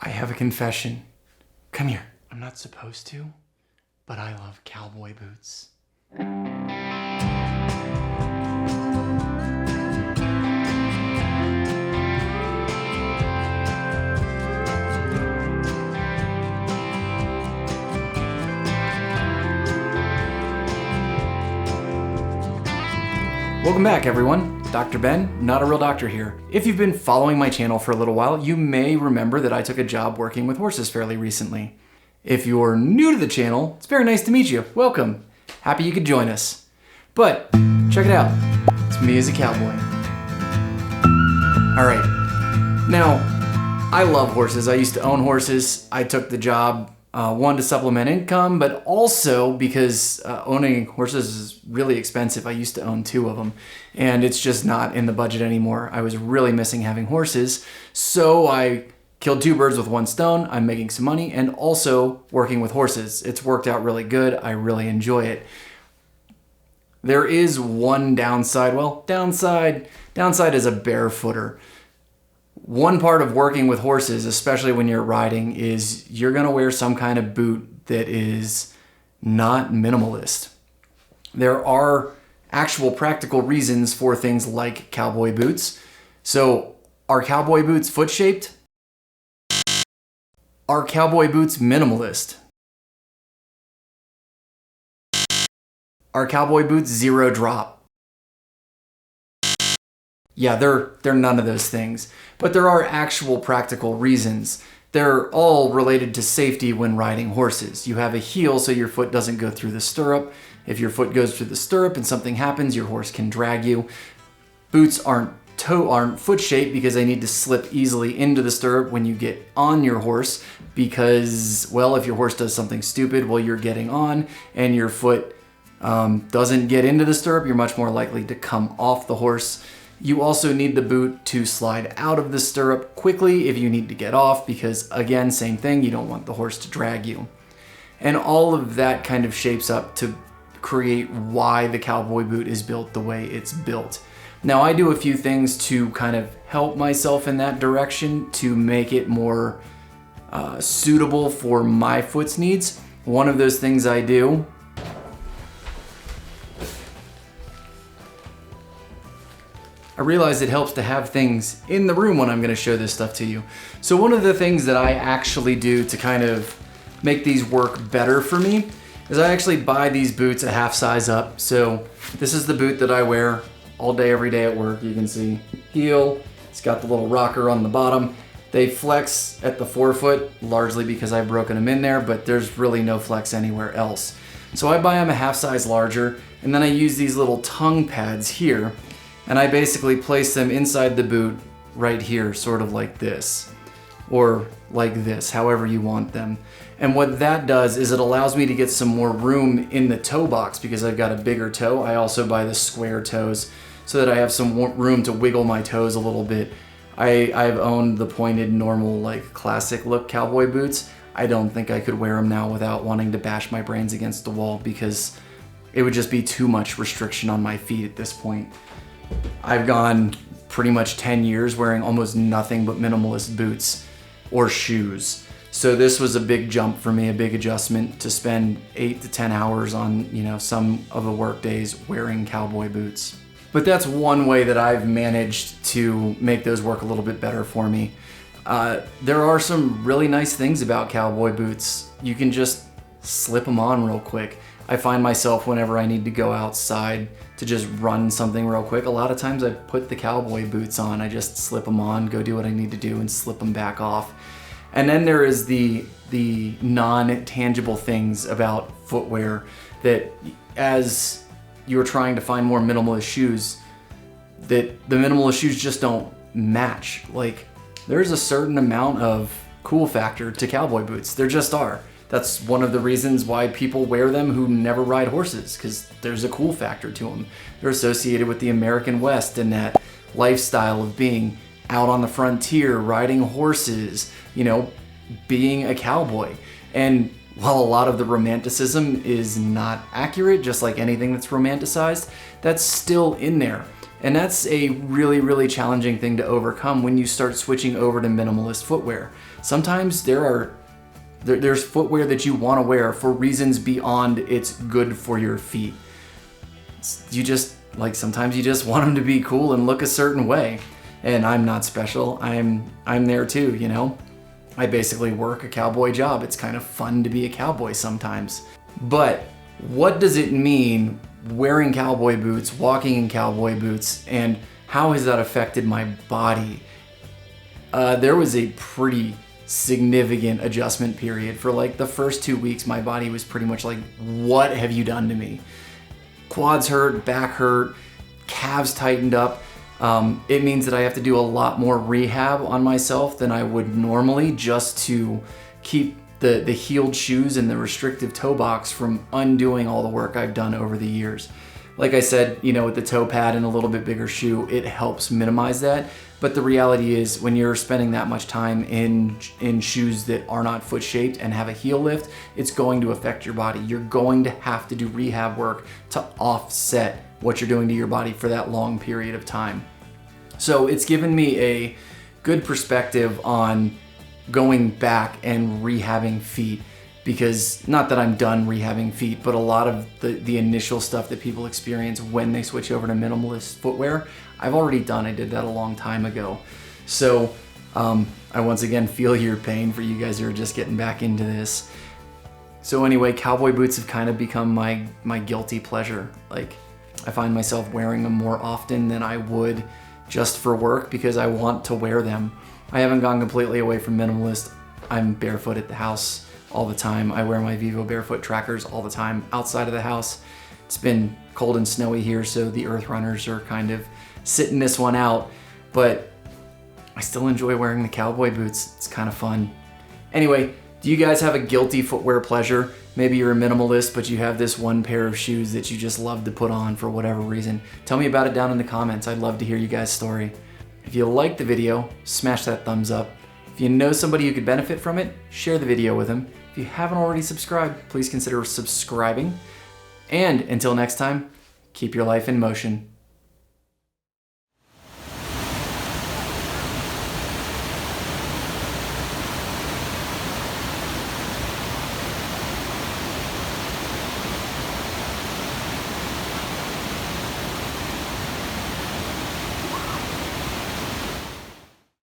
I have a confession. Come here. I'm not supposed to, but I love cowboy boots. Welcome back, everyone. Dr. Ben, not a real doctor here. If you've been following my channel for a little while, you may remember that I took a job working with horses fairly recently. If you're new to the channel, it's very nice to meet you. Welcome. Happy you could join us. But check it out. It's me as a cowboy. All right. Now, I love horses. I used to own horses. I took the job, one, to supplement income, but also because owning horses is really expensive. I used to own 2 of them, and it's just not in the budget anymore. I was really missing having horses, so I killed 2 birds with 1 stone. I'm making some money and also working with horses. It's worked out really good. I really enjoy it. There is one downside. Well, downside is a barefooter. One part of working with horses, especially when you're riding, is you're going to wear some kind of boot that is not minimalist. There are actual practical reasons for things like cowboy boots. So, are cowboy boots foot-shaped? Are cowboy boots minimalist? Are cowboy boots zero drop? Yeah, they're none of those things, but there are actual practical reasons. They're all related to safety when riding horses. You have a heel so your foot doesn't go through the stirrup. If your foot goes through the stirrup and something happens, your horse can drag you. Boots aren't foot shaped because they need to slip easily into the stirrup when you get on your horse because, well, if your horse does something stupid while you're getting on and your foot doesn't get into the stirrup, you're much more likely to come off the horse. You also need the boot to slide out of the stirrup quickly if you need to get off because, again, same thing, you don't want the horse to drag you. And all of that kind of shapes up to create why the cowboy boot is built the way it's built. Now, I do a few things to kind of help myself in that direction to make it more suitable for my foot's needs. One of those things I do I realize it helps to have things in the room when I'm going to show this stuff to you. So one of the things that I actually do to kind of make these work better for me is I actually buy these boots a half size up. So this is the boot that I wear all day, every day at work. You can see heel, it's got the little rocker on the bottom. They flex at the forefoot, largely because I've broken them in there, but there's really no flex anywhere else. So I buy them a half size larger, and then I use these little tongue pads here, and I basically place them inside the boot right here, sort of like this, or like this, however you want them. And what that does is it allows me to get some more room in the toe box because I've got a bigger toe. I also buy the square toes so that I have some room to wiggle my toes a little bit. I've owned the pointed, normal, like classic look cowboy boots. I don't think I could wear them now without wanting to bash my brains against the wall because it would just be too much restriction on my feet at this point. I've gone pretty much 10 years wearing almost nothing but minimalist boots or shoes. So this was a big jump for me, a big adjustment to spend 8 to 10 hours on, some of the work days wearing cowboy boots. But that's one way that I've managed to make those work a little bit better for me. There are some really nice things about cowboy boots. You can just slip them on real quick. I find myself whenever I need to go outside to just run something real quick, a lot of times I put the cowboy boots on. I just slip them on, go do what I need to do, and slip them back off. And then there is the non-tangible things about footwear that as you're trying to find more minimalist shoes, that the minimalist shoes just don't match. Like, there's a certain amount of cool factor to cowboy boots. There just are. That's one of the reasons why people wear them who never ride horses, because there's a cool factor to them. They're associated with the American West and that lifestyle of being out on the frontier, riding horses, being a cowboy. And while a lot of the romanticism is not accurate, just like anything that's romanticized, that's still in there. And that's a really, really challenging thing to overcome when you start switching over to minimalist footwear. Sometimes there's footwear that you want to wear for reasons beyond it's good for your feet. Sometimes you just want them to be cool and look a certain way. And I'm not special. I'm there too, you know? I basically work a cowboy job. It's kind of fun to be a cowboy sometimes. But what does it mean wearing cowboy boots, walking in cowboy boots, and how has that affected my body? There was a pretty significant adjustment period. For like the first 2 weeks, my body was pretty much like, what have you done to me? Quads hurt, back hurt, calves tightened up. It means that I have to do a lot more rehab on myself than I would normally just to keep the heeled shoes and the restrictive toe box from undoing all the work I've done over the years. Like I said, you know, with the toe pad and a little bit bigger shoe, it helps minimize that. But the reality is when you're spending that much time in shoes that are not foot shaped and have a heel lift, it's going to affect your body. You're going to have to do rehab work to offset what you're doing to your body for that long period of time. So it's given me a good perspective on going back and rehabbing feet, because not that I'm done rehabbing feet, but a lot of the initial stuff that people experience when they switch over to minimalist footwear, I've already done. I did that a long time ago. So I once again feel your pain for you guys who are just getting back into this. So anyway, cowboy boots have kind of become my guilty pleasure. Like, I find myself wearing them more often than I would just for work because I want to wear them. I haven't gone completely away from minimalist. I'm barefoot at the house all the time. I wear my Vivo barefoot trackers all the time outside of the house. It's been cold and snowy here, so the earth runners are kind of sitting this one out, but I still enjoy wearing the cowboy boots. It's kind of fun. Anyway, do you guys have a guilty footwear pleasure? Maybe you're a minimalist, but you have this one pair of shoes that you just love to put on for whatever reason. Tell me about it down in the comments. I'd love to hear you guys' story. If you liked the video, smash that thumbs up. If you know somebody who could benefit from it, share the video with them. If you haven't already subscribed, please consider subscribing. And until next time, keep your life in motion.